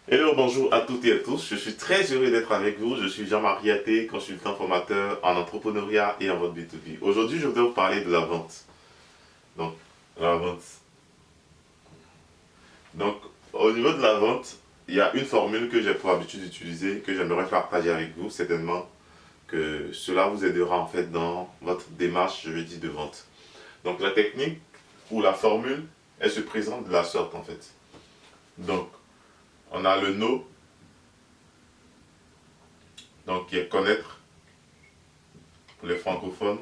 Hello, bonjour à toutes et à tous. Je suis très heureux d'être avec vous. Je suis Jean-Marie Athé, consultant formateur en entrepreneuriat et en vente B2B. Aujourd'hui, je voudrais vous parler de la vente. Donc, la vente. Donc, au niveau de la vente, il y a une formule que j'ai pour habitude d'utiliser, que j'aimerais partager avec vous. Certainement que cela vous aidera en fait dans votre démarche, je vais dire, de vente. Donc, la technique ou la formule, elle se présente de la sorte en fait. Donc, on a le no, donc qui est connaître pour les francophones.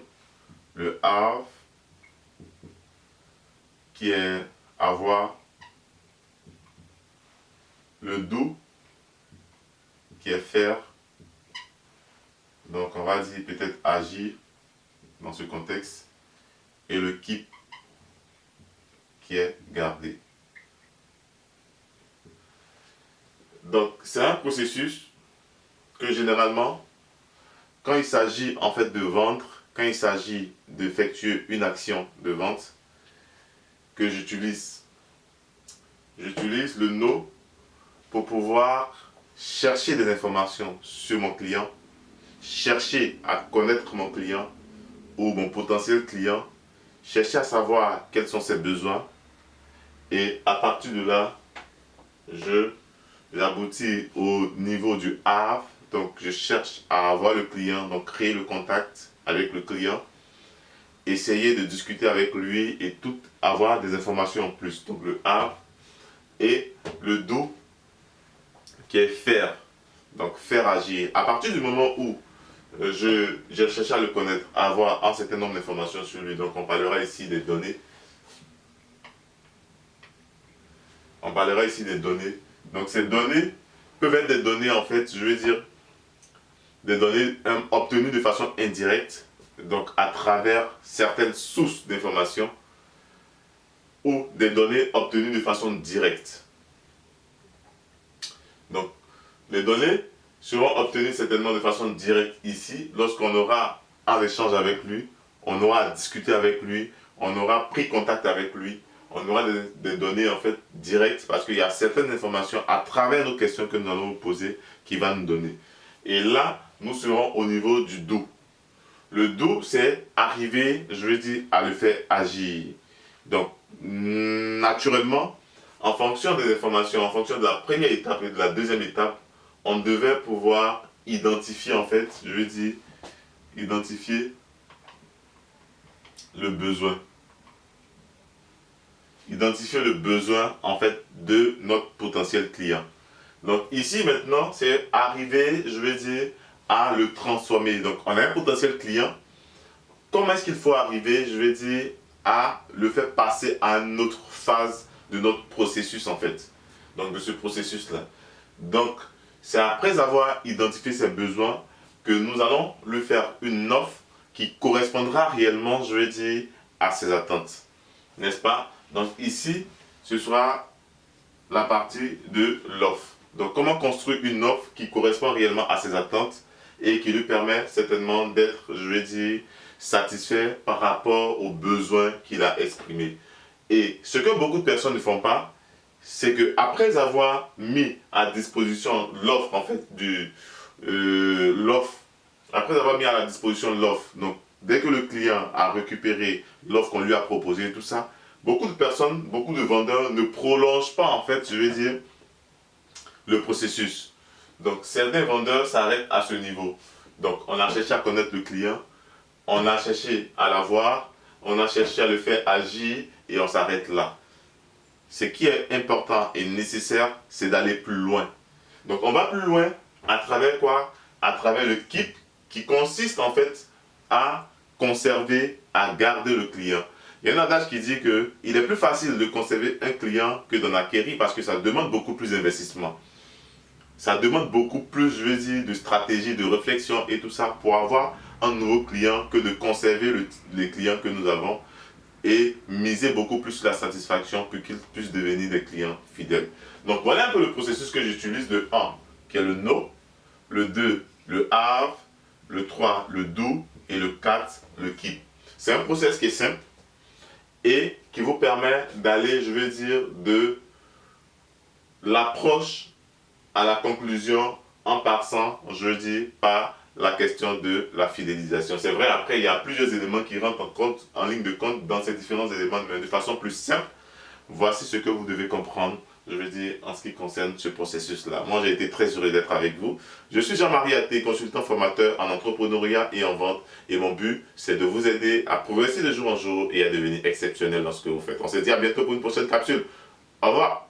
Le have, qui est avoir. Le do, qui est faire. Donc on va dire peut-être agir dans ce contexte. Et le keep, qui est garder. Donc c'est un processus que généralement, quand il s'agit en fait de vendre, quand il s'agit d'effectuer une action de vente, que j'utilise. J'utilise le no pour pouvoir chercher des informations sur mon client, chercher à connaître mon client ou mon potentiel client, chercher à savoir quels sont ses besoins et à partir de là, j'aboutis au niveau du have. Donc je cherche à avoir le client, donc créer le contact avec le client, essayer de discuter avec lui et tout avoir des informations en plus. Donc le have et le do, qui est faire. Donc faire agir. À partir du moment où je cherche à le connaître, à avoir un certain nombre d'informations sur lui, donc on parlera ici des données. On parlera ici des données. Donc ces données peuvent être des données en fait, je veux dire, des données obtenues de façon indirecte, donc à travers certaines sources d'informations, ou des données obtenues de façon directe. Donc les données seront obtenues certainement de façon directe ici, lorsqu'on aura un échange avec lui, on aura discuté avec lui, on aura pris contact avec lui, on aura des données en fait directes parce qu'il y a certaines informations à travers nos questions que nous allons vous poser qui va nous donner. Et là, nous serons au niveau du do. Le do, c'est arriver, je veux dire, à le faire agir. Donc, naturellement, en fonction des informations, en fonction de la première étape et de la deuxième étape, on devait pouvoir identifier, en fait, je veux dire, identifier le besoin. Identifier le besoin, en fait, de notre potentiel client. Donc, ici, maintenant, c'est arriver, je veux dire, à le transformer. Donc, on a un potentiel client. Comment est-ce qu'il faut arriver, je veux dire, à le faire passer à une autre phase de notre processus, en fait. Donc, de ce processus-là. Donc, c'est après avoir identifié ses besoins que nous allons lui faire une offre qui correspondra réellement, je veux dire, à ses attentes. N'est-ce pas? Donc, ici, ce sera la partie de l'offre. Donc, comment construire une offre qui correspond réellement à ses attentes et qui lui permet certainement d'être, je vais dire, satisfait par rapport aux besoins qu'il a exprimés. Et ce que beaucoup de personnes ne font pas, c'est que après avoir mis à disposition l'offre, en fait, l'offre, après avoir mis à la disposition l'offre, donc dès que le client a récupéré l'offre qu'on lui a proposée, tout ça, beaucoup de personnes, beaucoup de vendeurs ne prolongent pas, en fait, je vais dire, le processus. Donc, certains vendeurs s'arrêtent à ce niveau. Donc, on a cherché à connaître le client, on a cherché à l'avoir, on a cherché à le faire agir et on s'arrête là. Ce qui est important et nécessaire, c'est d'aller plus loin. Donc, on va plus loin à travers quoi? À travers le keep qui consiste en fait à conserver, à garder le client. Il y a un adage qui dit qu'il est plus facile de conserver un client que d'en acquérir parce que ça demande beaucoup plus d'investissement. Ça demande beaucoup plus, je veux dire, de stratégie, de réflexion et tout ça pour avoir un nouveau client que de conserver les clients que nous avons et miser beaucoup plus sur la satisfaction pour qu'ils puissent devenir des clients fidèles. Donc voilà un peu le processus que j'utilise. Le 1 qui est le no, le 2 le have, le 3 le do et le 4 le keep. C'est un processus qui est simple et qui vous permet d'aller, je veux dire, de l'approche à la conclusion en passant, je dis, par la question de la fidélisation. C'est vrai, après, il y a plusieurs éléments qui rentrent en ligne de compte dans ces différents éléments, mais de façon plus simple, voici ce que vous devez comprendre, je veux dire, en ce qui concerne ce processus-là. Moi, j'ai été très heureux d'être avec vous. Je suis Jean-Marie Atté, consultant formateur en entrepreneuriat et en vente. Et mon but, c'est de vous aider à progresser de jour en jour et à devenir exceptionnel dans ce que vous faites. On se dit à bientôt pour une prochaine capsule. Au revoir.